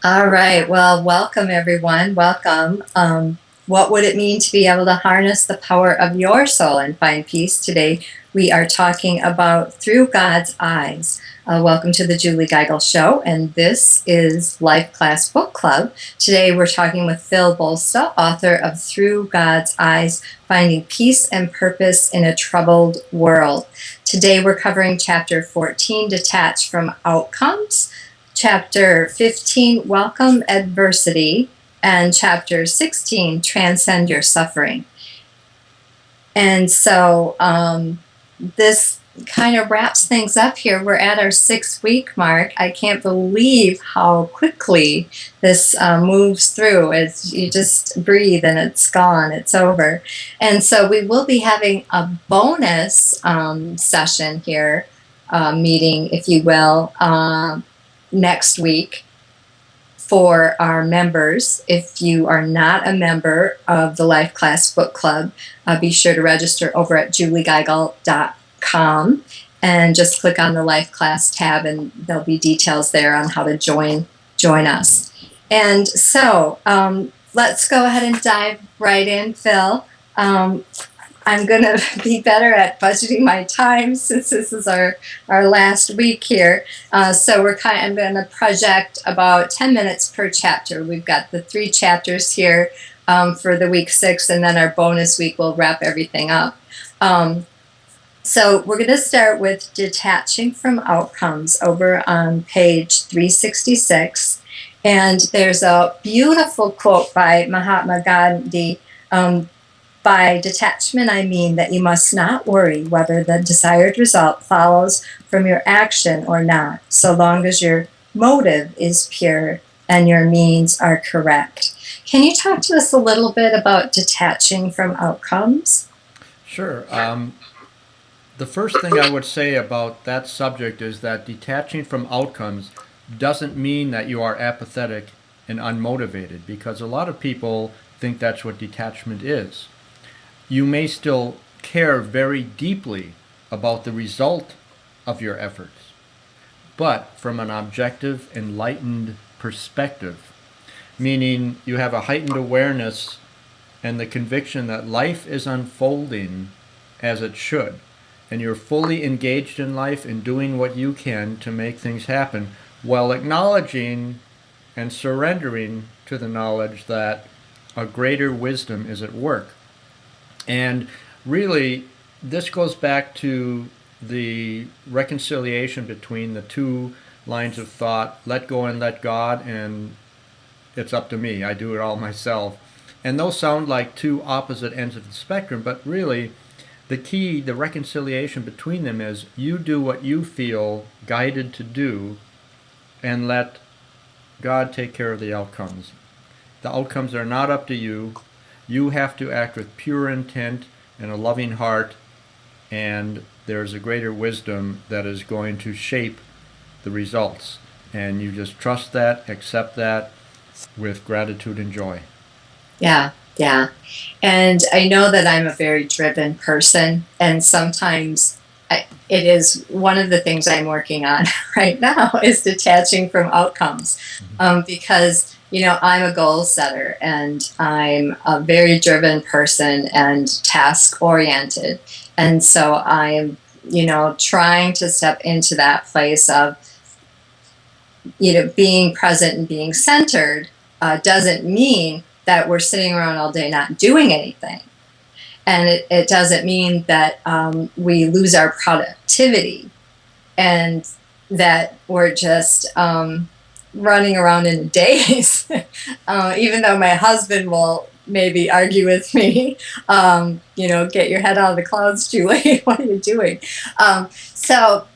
All right. Well, welcome everyone. Welcome. What would it mean to be able to harness the power of your soul and find peace? Today, we are talking about Through God's Eyes. Welcome to the Julie Geigle Show, and this is Life Class Book Club. Today, we're talking with Phil Bolsta, author of Through God's Eyes, Finding Peace and Purpose in a Troubled World. Today, we're covering Chapter 14, Detach from Outcomes. Chapter 15, Welcome Adversity, and Chapter 16, Transcend Your Suffering. And so this kind of wraps things up here. We're at our 6-week mark. I can't believe how quickly this moves through. As you just breathe and it's gone, it's over. And so we will be having a bonus session here, meeting, if you will, next week for our members. If you are not a member of the Life Class Book Club, be sure to register over at juliegeigle.com and just click on the Life Class tab, and there'll be details there on how to join us. And so let's go ahead and dive right in, Phil. I'm going to be better at budgeting my time since this is our last week here. So I'm going to project about 10 minutes per chapter. We've got the 3 chapters here for the week 6, and then our bonus week will wrap everything up. So we're going to start with Detaching from Outcomes over on page 366. And there's a beautiful quote by Mahatma Gandhi. By detachment, I mean that you must not worry whether the desired result follows from your action or not, so long as your motive is pure and your means are correct. Can you talk to us a little bit about detaching from outcomes? Sure. The first thing I would say about that subject is that detaching from outcomes doesn't mean that you are apathetic and unmotivated, because a lot of people think that's what detachment is. You may still care very deeply about the result of your efforts, but from an objective, enlightened perspective, meaning you have a heightened awareness and the conviction that life is unfolding as it should, and you're fully engaged in life and doing what you can to make things happen while acknowledging and surrendering to the knowledge that a greater wisdom is at work. And really, this goes back to the reconciliation between the 2 lines of thought: let go and let God, and it's up to me. I do it all myself. And those sound like 2 opposite ends of the spectrum, but really, the key, the reconciliation between them is you do what you feel guided to do and let God take care of the outcomes. The outcomes are not up to you. You have to act with pure intent and a loving heart, and there's a greater wisdom that is going to shape the results. And you just trust that, accept that with gratitude and joy. Yeah, yeah. And I know that I'm a very driven person, and sometimes it is one of the things I'm working on right now is detaching from outcomes, because I'm a goal setter, and I'm a very driven person and task oriented. And so I'm, trying to step into that place of, being present and being centered doesn't mean that we're sitting around all day not doing anything. And it doesn't mean that we lose our productivity and that we're just running around in a daze. Even though my husband will maybe argue with me, get your head out of the clouds, Julie. What are you doing? So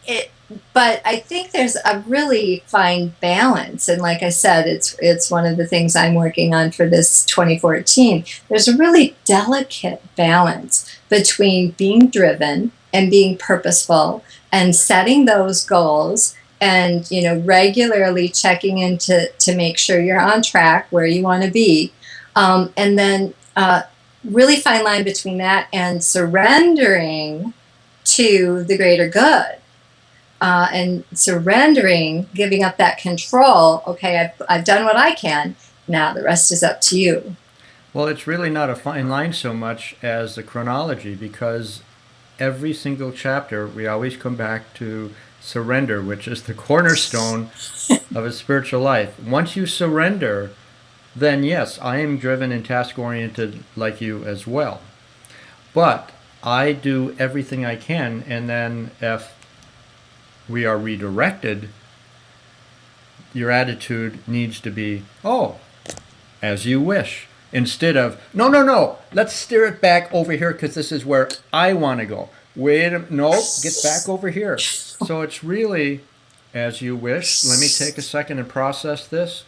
it. But I think there's a really fine balance, and like I said, it's one of the things I'm working on for this 2014. There's a really delicate balance between being driven and being purposeful and setting those goals, and regularly checking in to make sure you're on track where you want to be, and then really fine line between that and surrendering to the greater good. and surrendering, giving up that control. Okay, I've done what I can. Now the rest is up to you. Well, it's really not a fine line so much as the chronology, because every single chapter we always come back to surrender, which is the cornerstone of a spiritual life. Once you surrender, then yes, I am driven and task oriented like you as well. But I do everything I can, and then if we are redirected, your attitude needs to be, oh, as you wish. Instead of, no, no, no, let's steer it back over here because this is where I want to go. Wait, no, get back over here. So it's really as you wish. Let me take a second and process this.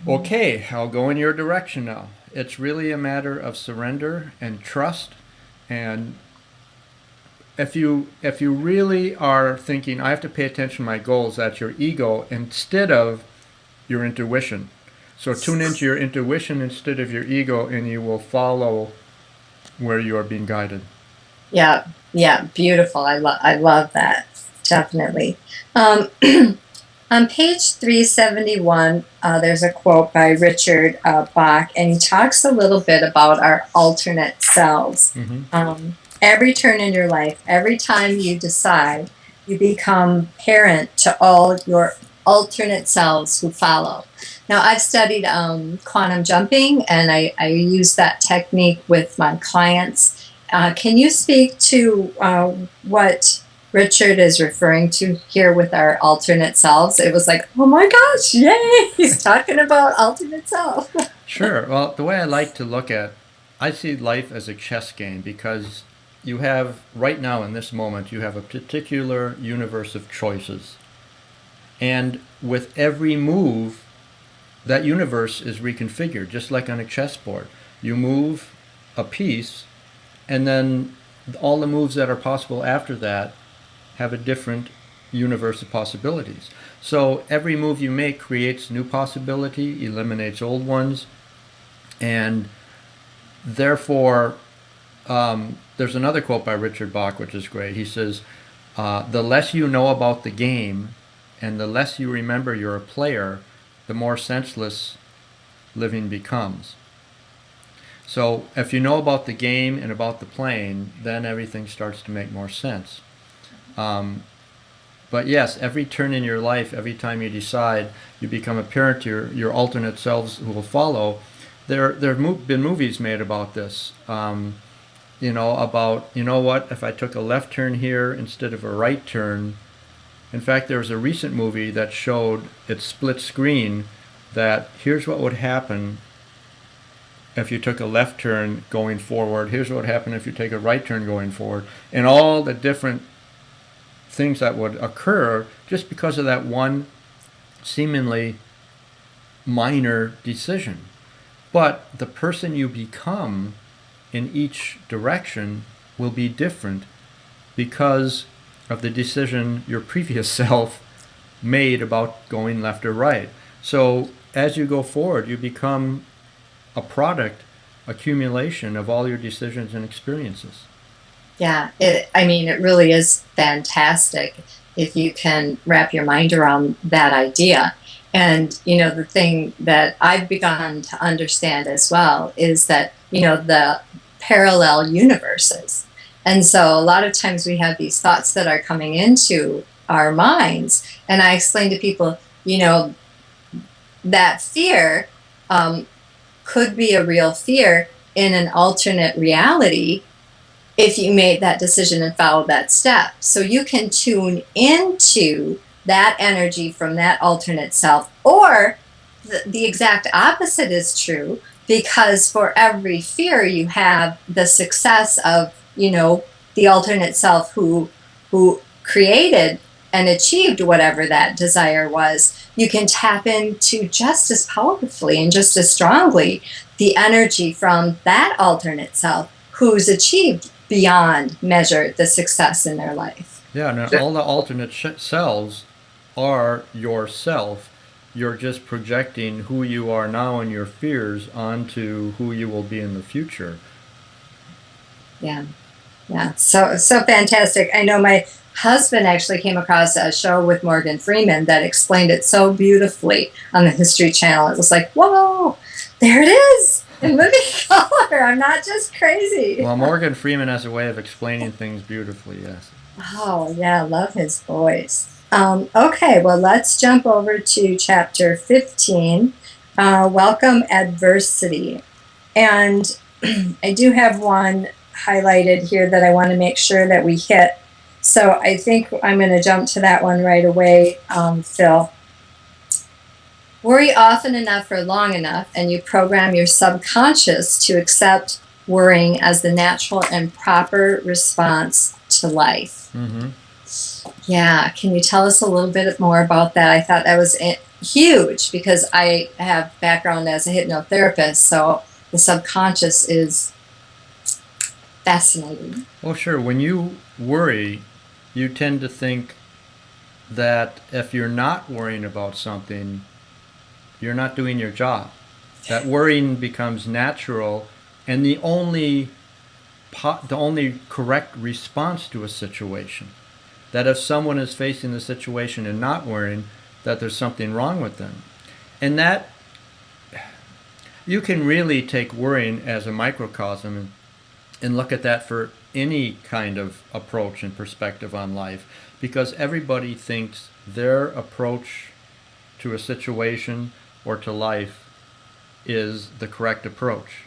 Okay, I'll go in your direction now. It's really a matter of surrender and trust. And if you really are thinking, I have to pay attention to my goals, that's your ego instead of your intuition. So tune into your intuition instead of your ego, and you will follow where you are being guided. Yeah, yeah, beautiful. I love that. Definitely. On page 371, there's a quote by Richard Bach, and he talks a little bit about our alternate selves. Every turn in your life, every time you decide, you become parent to all your alternate selves who follow. Now, I've studied quantum jumping, and I use that technique with my clients. Can you speak to what Richard is referring to here with our alternate selves? It was like, oh my gosh, yay, he's talking about alternate self. Sure. Well, the way I like to look at, I see life as a chess game, because you have, right now in this moment, you have a particular universe of choices. And with every move, that universe is reconfigured, just like on a chessboard. You move a piece, and then all the moves that are possible after that have a different universe of possibilities. So every move you make creates new possibility, eliminates old ones, and therefore, there's another quote by Richard Bach, which is great. He says, the less you know about the game and the less you remember you're a player, the more senseless living becomes. So if you know about the game and about the playing, then everything starts to make more sense. But yes, every turn in your life, every time you decide, you become a parent to your alternate selves who will follow. There have been movies made about this. About, what, if I took a left turn here instead of a right turn. In fact, there was a recent movie that showed, it split screen, that here's what would happen if you took a left turn going forward, here's what would happen if you take a right turn going forward, and all the different things that would occur just because of that one seemingly minor decision. But the person you become in each direction will be different because of the decision your previous self made about going left or right. So as you go forward, you become a product accumulation of all your decisions and experiences. Yeah, it really is fantastic if you can wrap your mind around that idea. And, the thing that I've begun to understand as well is that, the parallel universes. And so a lot of times we have these thoughts that are coming into our minds. And I explain to people, that fear could be a real fear in an alternate reality if you made that decision and followed that step. So you can tune into that energy from that alternate self, or the exact opposite is true, because for every fear you have the success of, the alternate self who created and achieved whatever that desire was. You can tap into just as powerfully and just as strongly the energy from that alternate self who's achieved beyond measure the success in their life. Yeah, now all the alternate selves are yourself. You're just projecting who you are now and your fears onto who you will be in the future. Yeah. Yeah, so fantastic. I know my husband actually came across a show with Morgan Freeman that explained it so beautifully on the History Channel. It was like, whoa, there it is in living color. I'm not just crazy. Well, Morgan Freeman has a way of explaining things beautifully, yes. Oh, yeah, I love his voice. Okay, well, let's jump over to chapter 15. Welcome adversity. And I do have one highlighted here that I want to make sure that we hit. So I think I'm going to jump to that one right away, Phil. Worry often enough for long enough, and you program your subconscious to accept worrying as the natural and proper response to life. Mm-hmm. Yeah, can you tell us a little bit more about that? I thought that was huge because I have background as a hypnotherapist, so the subconscious is fascinating. Well, sure. When you worry, you tend to think that if you're not worrying about something, you're not doing your job. That worrying becomes natural, and the only correct response to a situation. That if someone is facing the situation and not worrying, that there's something wrong with them. And that you can really take worrying as a microcosm and look at that for any kind of approach and perspective on life, because everybody thinks their approach to a situation or to life is the correct approach,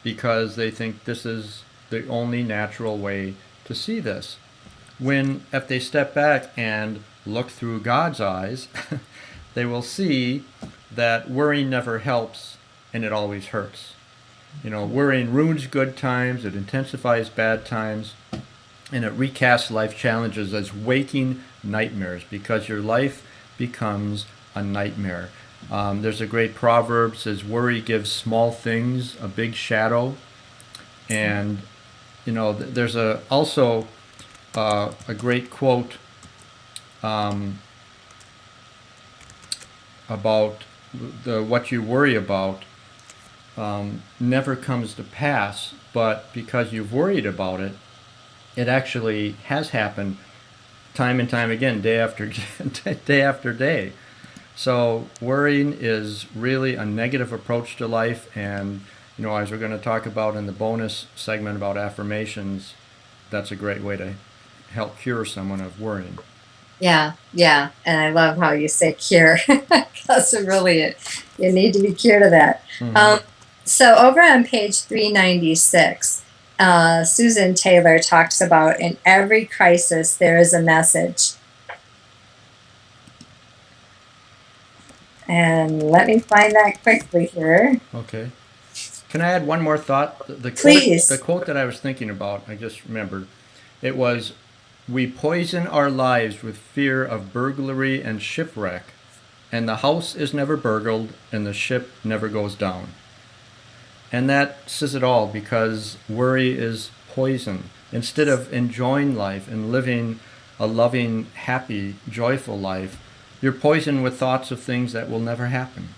because they think this is the only natural way to see this. When if they step back and look through God's eyes, they will see that worrying never helps and it always hurts. Worrying ruins good times, it intensifies bad times, and it recasts life challenges as waking nightmares, because your life becomes a nightmare. There's a great proverb says, "Worry gives small things a big shadow," and there's also a great quote about what you worry about never comes to pass, but because you've worried about it, it actually has happened time and time again, day after day after day. So worrying is really a negative approach to life, and as we're going to talk about in the bonus segment about affirmations, that's a great way to help cure someone of worrying. Yeah, and I love how you say cure, because really, you need to be cured of that. Mm-hmm. So over on page 396, Susan Taylor talks about in every crisis there is a message. And let me find that quickly here. Okay. Can I add one more thought? Please. The quote that I was thinking about, I just remembered. It was, "We poison our lives with fear of burglary and shipwreck, and the house is never burgled and the ship never goes down." And that says it all, because worry is poison. Instead of enjoying life and living a loving, happy, joyful life, you're poisoned with thoughts of things that will never happen.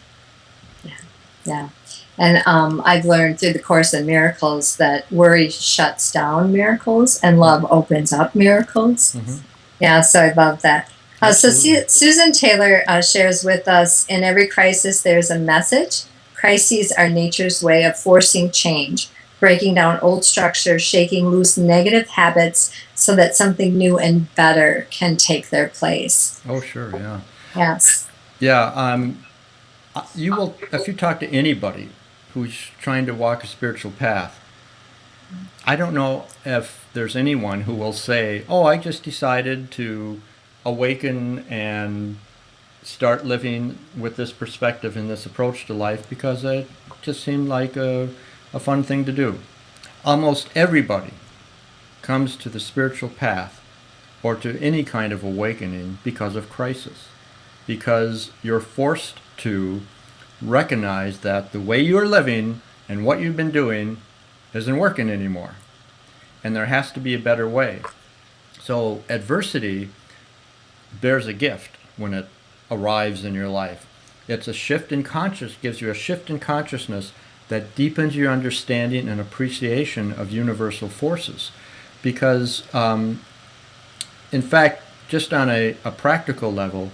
Yeah. And I've learned through the Course in Miracles that worry shuts down miracles and love opens up miracles. Mm-hmm. Yeah, so I love that. So Susan Taylor shares with us, in every crisis there's a message. Crises are nature's way of forcing change, breaking down old structures, shaking loose negative habits so that something new and better can take their place. Oh, sure, yeah. Yes. Yeah, you will, if you talk to anybody who's trying to walk a spiritual path, I don't know if there's anyone who will say, "Oh, I just decided to awaken and start living with this perspective and this approach to life because it just seemed like a fun thing to do." Almost everybody comes to the spiritual path or to any kind of awakening because of crisis, because you're forced to recognize that the way you're living and what you've been doing isn't working anymore, and there has to be a better way. So adversity bears a gift when it arrives in your life. It's a shift in gives you a shift in consciousness that deepens your understanding and appreciation of universal forces. because, in fact, just on a practical level,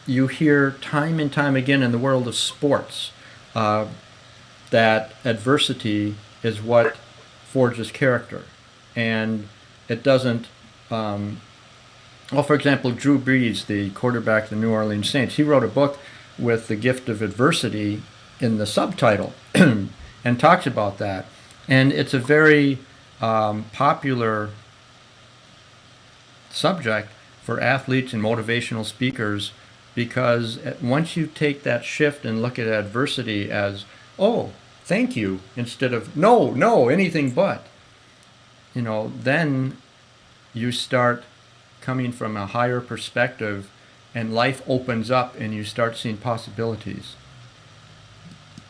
you hear time and time again in the world of sports uh, that adversity is what forges character. And it doesn't, well, for example, Drew Brees, the quarterback of the New Orleans Saints, he wrote a book with the gift of adversity in the subtitle and talks about that. And it's a very popular subject for athletes and motivational speakers because once you take that shift and look at adversity as, oh, thank you, instead of no, no, anything but, then you start coming from a higher perspective and life opens up and you start seeing possibilities.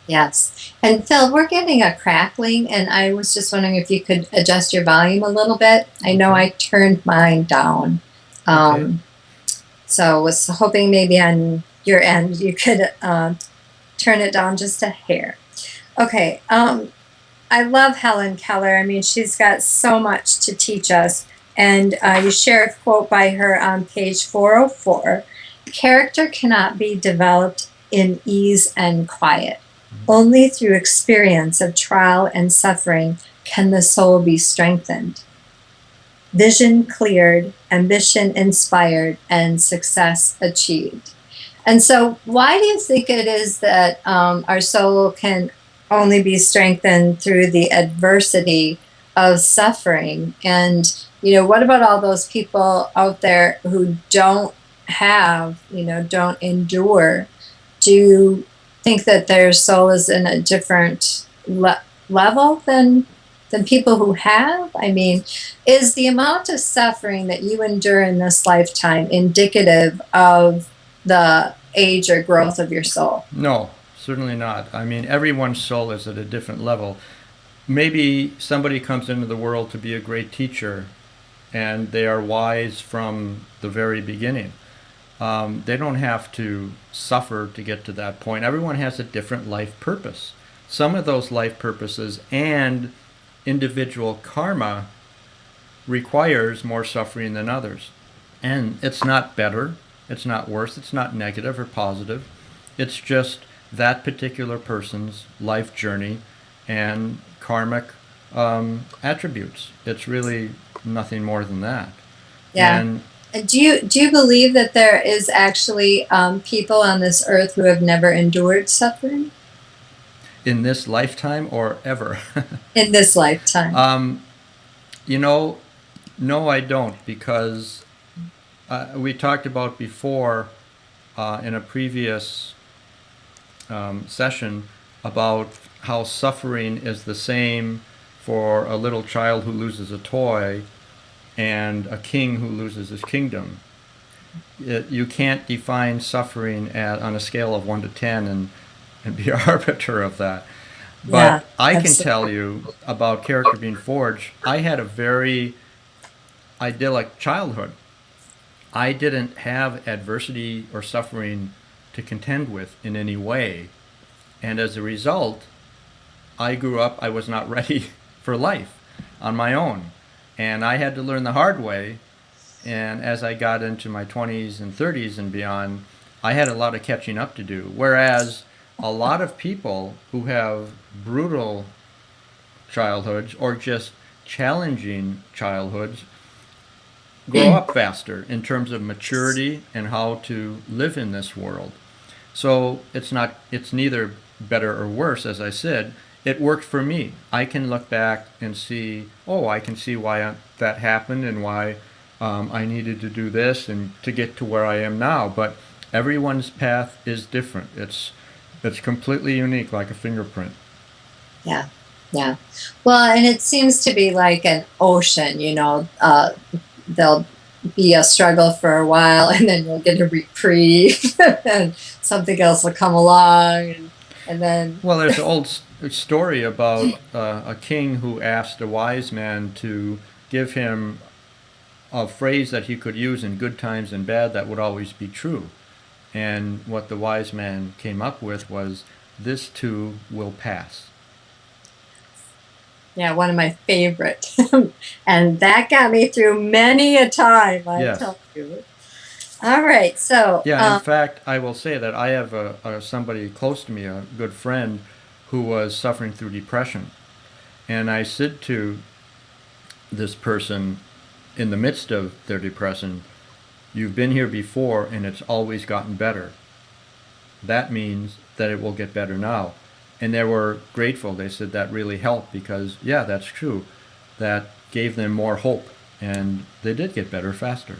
Yes. And Phil, we're getting a crackling, and I was just wondering if you could adjust your volume a little bit. I know Okay. I turned mine down. Okay. Um, so was hoping maybe on your end you could turn it down just a hair. Okay. I love Helen Keller. I mean, she's got so much to teach us. And you share a quote by her on page 404. Character cannot be developed in ease and quiet. Only through experience of trial and suffering can the soul be strengthened, vision cleared, ambition inspired, and success achieved. And so, why do you think it is that our soul can only be strengthened through the adversity of suffering? And, what about all those people out there who don't have, don't endure? Do you think that their soul is in a different level than people who have? I mean, is the amount of suffering that you endure in this lifetime indicative of the age or growth of your soul? No, certainly not. I mean, everyone's soul is at a different level. Maybe somebody comes into the world to be a great teacher and they are wise from the very beginning. They don't have to suffer to get to that point. Everyone has a different life purpose. Some of those life purposes and individual karma requires more suffering than others. And it's not better, it's not worse, it's not negative or positive. It's just that particular person's life journey and karmic attributes. It's really nothing more than that. Yeah. And Do you believe that there is actually people on this earth who have never endured suffering in this lifetime or ever? in this lifetime? You know, no, I don't, because we talked about before in a previous session about how suffering is the same for a little child who loses a toy and a king who loses his kingdom. You can't define suffering on a scale of 1 to 10 and be an arbiter of that. But Yeah, I can absolutely. tell you about character being forged. I had a very idyllic childhood. I didn't have adversity or suffering to contend with in any way. And as a result, I grew up, I was not ready for life on my own. And I had to learn the hard way. And as I got into my 20s and 30s and beyond, I had a lot of catching up to do. Whereas a lot of people who have brutal childhoods or just challenging childhoods grow up faster in terms of maturity and how to live in this world. So it's neither better or worse, as I said. It worked for me. I can look back and see, oh, I can see why that happened and why I needed to do this and to get to where I am now. But everyone's path is different. It's completely unique, like a fingerprint. Yeah, yeah. Well, and it seems to be like an ocean, there'll be a struggle for a while and then you'll get a reprieve and something else will come along and then Well, there's an old story about a king who asked a wise man to give him a phrase that he could use in good times and bad that would always be true. And what the wise man came up with was, this too will pass. Yeah, one of my favorite. And that got me through many a time, I Yes. tell you. All right, so Yeah, in fact, I will say that I have somebody close to me, a good friend, who was suffering through depression. And I said to this person in the midst of their depression, "You've been here before and it's always gotten better. That means that it will get better now." And they were grateful. They said that really helped because, yeah, that's true. That gave them more hope and they did get better faster.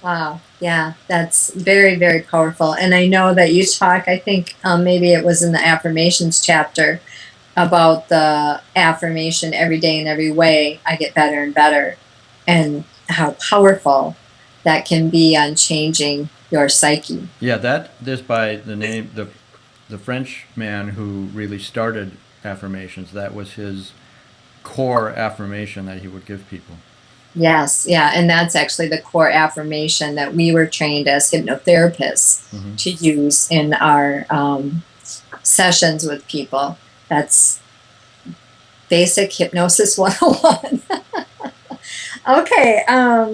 wow, yeah, that's very, very powerful. And I know that you talk, I think maybe it was in the affirmations chapter, about the affirmation every day in every way, I get better and better, and how powerful that can be on changing your psyche. Yeah, that is by the name, the French man who really started affirmations. That was his core affirmation that he would give people. Yes, yeah, and that's actually the core affirmation that we were trained as hypnotherapists Hmm. to use in our sessions with people. That's basic hypnosis 101. Okay,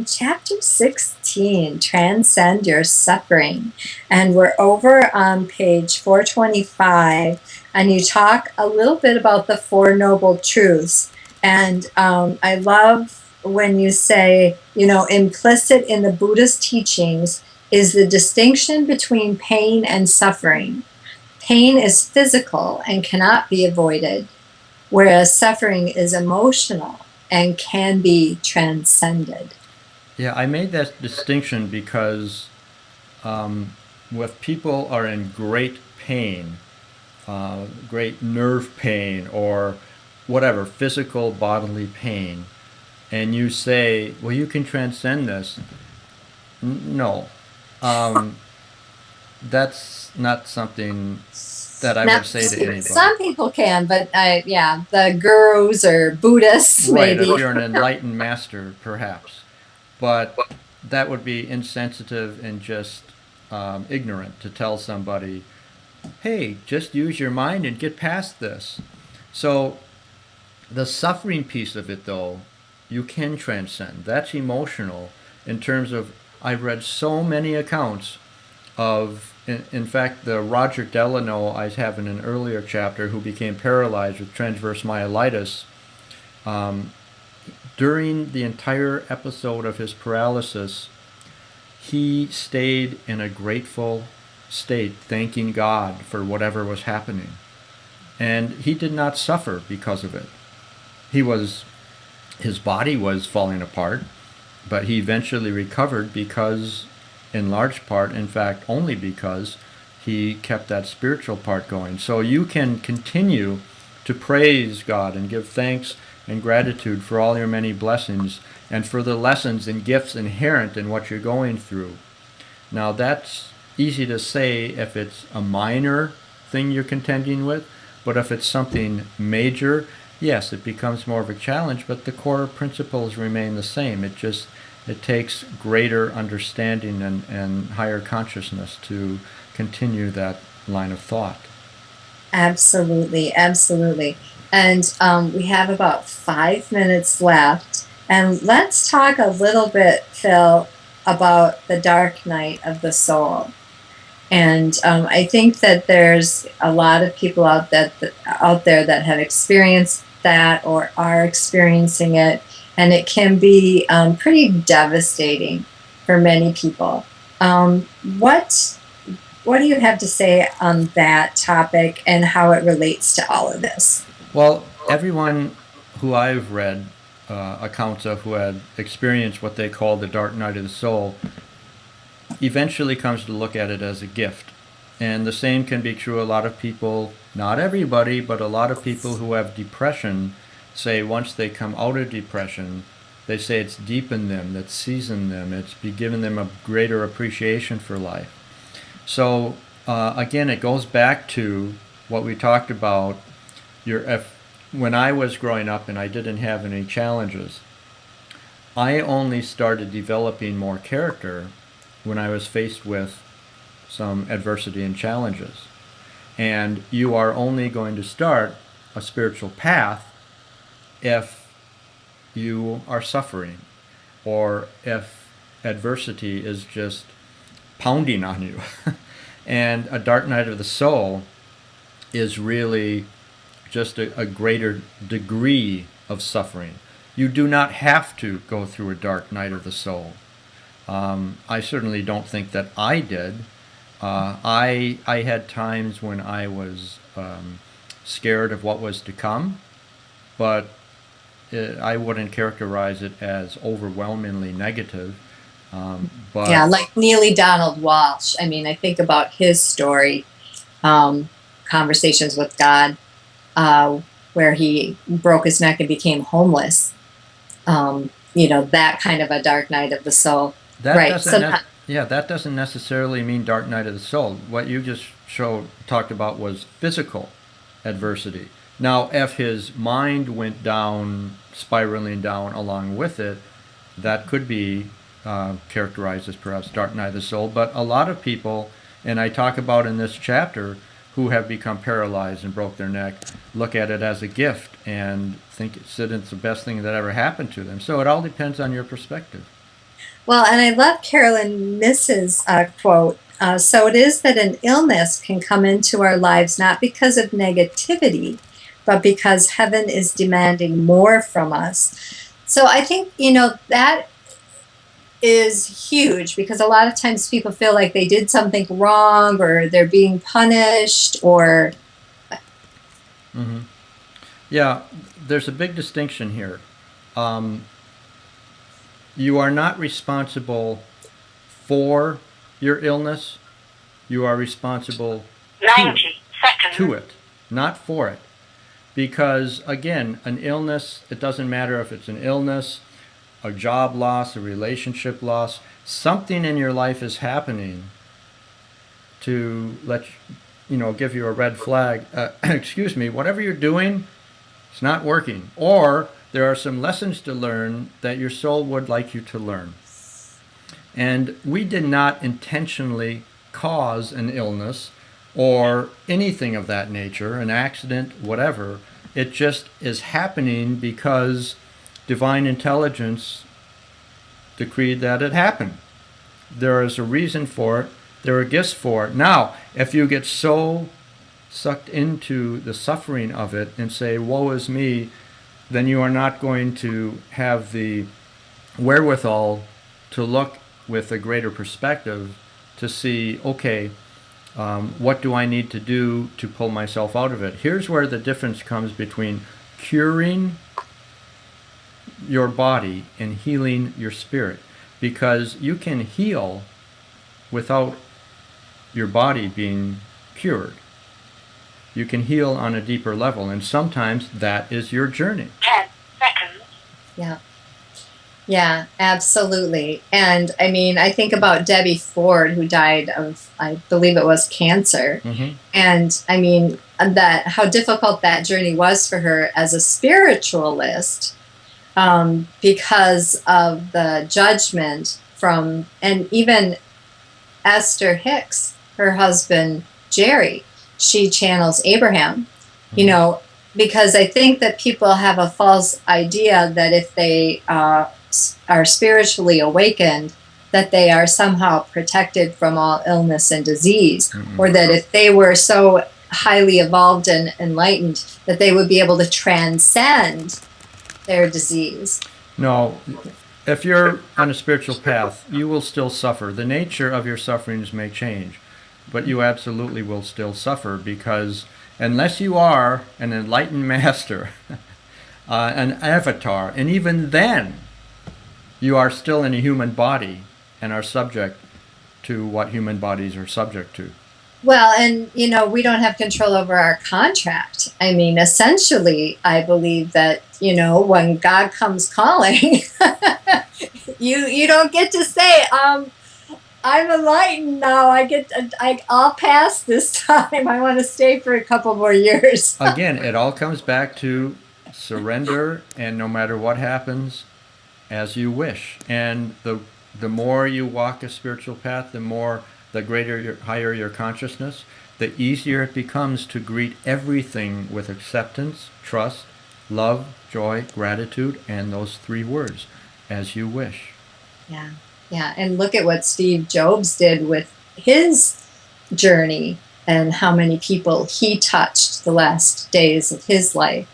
chapter 16, Transcend Your Suffering. And we're over on page 425, and you talk a little bit about the Four Noble Truths. And I love when you say, you know, implicit in the Buddhist teachings is the distinction between pain and suffering. Pain is physical and cannot be avoided, whereas suffering is emotional and can be transcended. Yeah, I made that distinction because if people are in great pain, great nerve pain, or whatever, physical bodily pain, and you say, well, you can transcend this. No. Um, that's not something that I Now, would say to anybody. some people can, but yeah, the gurus or Buddhists Right, maybe. if you're an enlightened master, perhaps. But that would be insensitive and just ignorant to tell somebody, hey, just use your mind and get past this. So the suffering piece of it, though, you can transcend. That's emotional in terms of, I've read so many accounts of, in fact, the Roger Delano I have in an earlier chapter who became paralyzed with transverse myelitis. During the entire episode of his paralysis, he stayed in a grateful state, thanking God for whatever was happening. And he did not suffer because of it. He was, his body was falling apart, but he eventually recovered because, in large part, in fact, only because he kept that spiritual part going. So you can continue to praise God and give thanks and gratitude for all your many blessings and for the lessons and gifts inherent in what you're going through. Now, that's easy to say if it's a minor thing you're contending with, but if it's something major, yes, it becomes more of a challenge, but the core principles remain the same. It takes greater understanding and higher consciousness to continue that line of thought. Absolutely, absolutely. And we have about 5 minutes left. And let's talk a little bit, Phil, about the dark night of the soul. And I think that there's a lot of people out there that have experienced that or are experiencing it, and it can be pretty devastating for many people. Um, what what do you have to say on that topic and how it relates to all of this? Well, everyone who I've read accounts of who had experienced what they call the dark night of the soul eventually comes to look at it as a gift. And the same can be true. A lot of people, not everybody, but a lot of people who have depression say once they come out of depression, they say it's deepened them, that's seasoned them, it's given them a greater appreciation for life. So again, it goes back to what we talked about. When I was growing up and I didn't have any challenges, I only started developing more character when I was faced with some adversity and challenges. And you are only going to start a spiritual path if you are suffering, or if adversity is just pounding on you. And a dark night of the soul is really just a greater degree of suffering. You do not have to go through a dark night of the soul. I certainly don't think that I did. I had times when I was scared of what was to come, but I wouldn't characterize it as overwhelmingly negative. But Yeah, like Neely Donald Walsh. I mean, I think about his story, Conversations with God, where he broke his neck and became homeless. That kind of a dark night of the soul. that Right. doesn't yeah, that doesn't necessarily mean dark night of the soul. What you just talked about was physical adversity. Now, if his mind went down, spiraling down along with it, that could be characterized as perhaps dark night of the soul. But a lot of people, and I talk about in this chapter, who have become paralyzed and broke their neck, look at it as a gift and think it's the best thing that ever happened to them. So it all depends on your perspective. Well, and I love Carolyn Miss's quote. So it is that an illness can come into our lives not because of negativity, but because heaven is demanding more from us. So I think, that is huge, because a lot of times people feel like they did something wrong or they're being punished or. Mm-hmm. Yeah, there's a big distinction here. You are not responsible for your illness. You are responsible 90 seconds. to it, not for it. Because, again, an illness, it doesn't matter if it's an illness, a job loss, a relationship loss, something in your life is happening to give you a red flag. Excuse me, whatever you're doing, it's not working. Or there are some lessons to learn that your soul would like you to learn. And we did not intentionally cause an illness or anything of that nature, an accident, whatever. It just is happening because divine intelligence decreed that it happened. There is a reason for it. There are gifts for it. Now, if you get so sucked into the suffering of it and say, woe is me, then you are not going to have the wherewithal to look with a greater perspective to see, okay, what do I need to do to pull myself out of it? Here's where the difference comes between curing your body and healing your spirit. Because you can heal without your body being cured. You can heal on a deeper level, and sometimes that is your journey. 10 seconds. Yeah. Yeah, absolutely. And I mean, I think about Debbie Ford, who died of, I believe it was cancer. Mm-hmm. And I mean, that how difficult that journey was for her as a spiritualist, because of the judgment from, and even Esther Hicks, her husband, Jerry, she channels Abraham, because I think that people have a false idea that if they are spiritually awakened, that they are somehow protected from all illness and disease, Mm-hmm. or that if they were so highly evolved and enlightened, that they would be able to transcend their disease. No, if you're on a spiritual path, you will still suffer. The nature of your sufferings may change, but you absolutely will still suffer, because unless you are an enlightened master, an avatar, and even then, you are still in a human body and are subject to what human bodies are subject to. Well, and we don't have control over our contract. I mean, essentially, I believe that when God comes calling, you don't get to say, I'm enlightened now. I'll pass this time. I want to stay for a couple more years. Again, it all comes back to surrender, and no matter what happens, as you wish. And the more you walk a spiritual path, the greater, higher your consciousness, the easier it becomes to greet everything with acceptance, trust, love, joy, gratitude, and those 3 words, as you wish. Yeah. Yeah. And look at what Steve Jobs did with his journey and how many people he touched the last days of his life.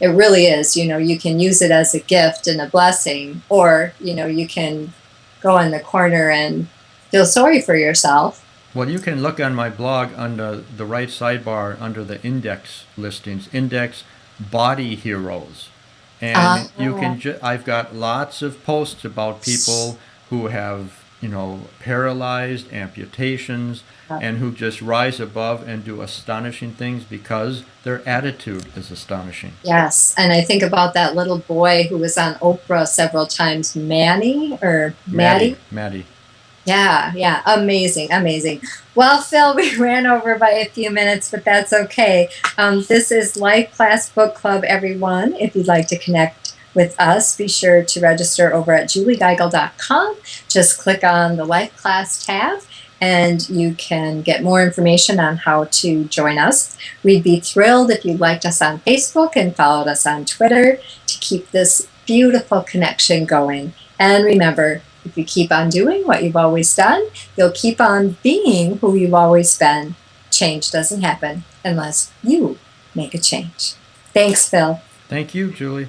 It really is, you can use it as a gift and a blessing, or, you can go in the corner and feel sorry for yourself. Well, you can look on my blog under the right sidebar under the index listings, index body heroes. And you can I've got lots of posts about people who have, paralyzed, amputations, and who just rise above and do astonishing things because their attitude is astonishing. Yes, and I think about that little boy who was on Oprah several times, Manny or Maddie. Maddie. Yeah, amazing, amazing. Well, Phil, we ran over by a few minutes, but that's okay. This is Life Class Book Club, everyone. If you'd like to connect with us, be sure to register over at juliegeigle.com. Just click on the Life Class tab, and you can get more information on how to join us. We'd be thrilled if you liked us on Facebook and followed us on Twitter to keep this beautiful connection going. And remember, if you keep on doing what you've always done, you'll keep on being who you've always been. Change doesn't happen unless you make a change. Thanks, Phil. Thank you, Julie.